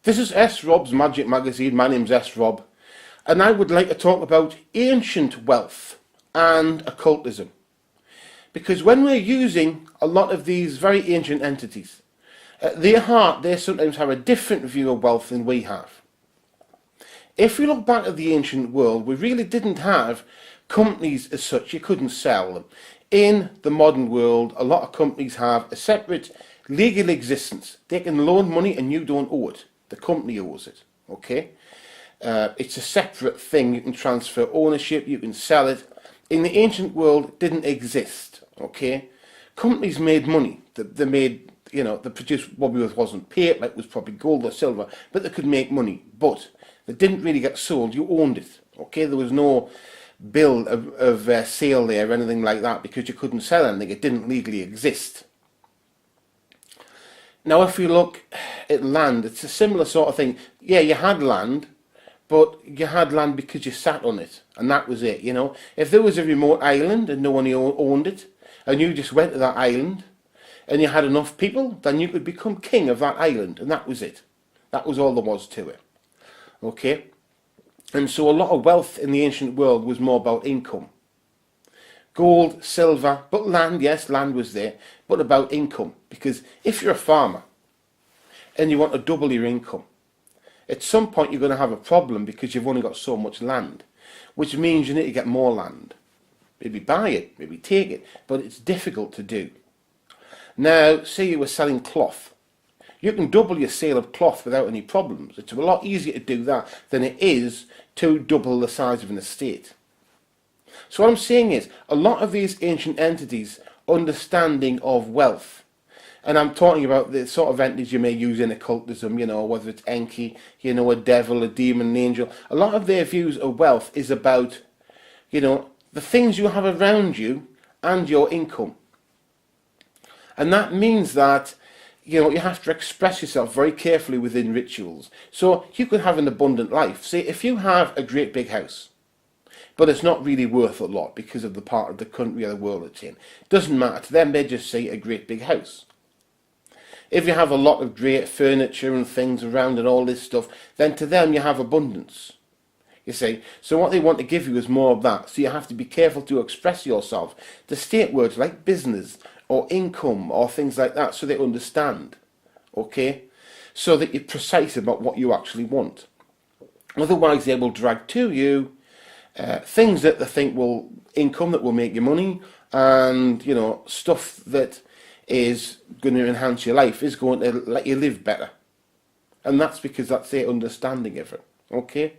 This is S. Rob's Magic Magazine. My name's S. Rob, and I would like to talk about ancient wealth and occultism. Because when we're using a lot of these very ancient entities, at their heart, they sometimes have a different view of wealth than we have. If we look back at the ancient world, we really didn't have companies as such. You couldn't sell them. In the modern world, a lot of companies have a separate legal existence. They can loan money and you don't owe it. The company owes it, okay? It's a separate thing. You can transfer ownership, you can sell it. In the ancient world, it didn't exist, okay? Companies made money. They made, they produced what wasn't paper, it was probably gold or silver, but they could make money. But they didn't really get sold, you owned it, okay? There was no bill of sale there or anything like that because you couldn't sell anything. It didn't legally exist. Now, if you look at land, it's a similar sort of thing. Yeah, you had land, but you had land because you sat on it, and that was it, If there was a remote island and no one owned it, and you just went to that island, and you had enough people, then you could become king of that island, and that was it. That was all there was to it, okay? And so a lot of wealth in the ancient world was more about income. Gold, silver, but land, yes, land was there, but about income. Because if you're a farmer and you want to double your income, at some point you're going to have a problem because you've only got so much land, which means you need to get more land. Maybe buy it, maybe take it, but it's difficult to do. Now, say you were selling cloth. You can double your sale of cloth without any problems. It's a lot easier to do that than it is to double the size of an estate. So what I'm saying is, a lot of these ancient entities' understanding of wealth, and I'm talking about the sort of entities you may use in occultism, whether it's Enki, a devil, a demon, an angel. A lot of their views of wealth is about, the things you have around you and your income. And that means that, you have to express yourself very carefully within rituals. So you could have an abundant life. Say, if you have a great big house, but it's not really worth a lot because of the part of the country or the world it's in. It doesn't matter to them, they just say a great big house. If you have a lot of great furniture and things around and all this stuff, then to them you have abundance. You see, so what they want to give you is more of that. So you have to be careful to express yourself, to state words like business or income or things like that so they understand, okay? So that you're precise about what you actually want. Otherwise they will drag to you things that they think will income that will make you money, and stuff that is going to enhance your life, is going to let you live better, and that's because that's their understanding of it, okay?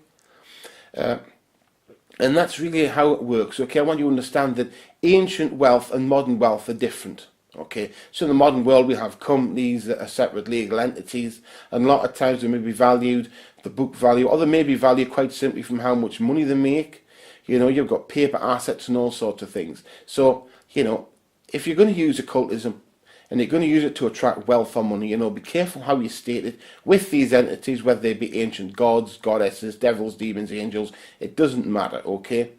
And that's really how it works, okay? I want you to understand that ancient wealth and modern wealth are different, okay? So in the modern world we have companies that are separate legal entities, and a lot of times they may be valued, the book value, or they may be valued quite simply from how much money they make. You've got paper assets and all sorts of things. So, if you're going to use occultism and you're going to use it to attract wealth or money, be careful how you state it with these entities, whether they be ancient gods, goddesses, devils, demons, angels. It doesn't matter, okay?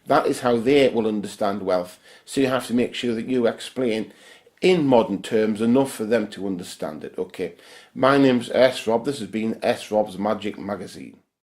That is how they will understand wealth. So you have to make sure that you explain in modern terms enough for them to understand it, okay? My name's S. Rob. This has been S. Rob's Magic Magazine.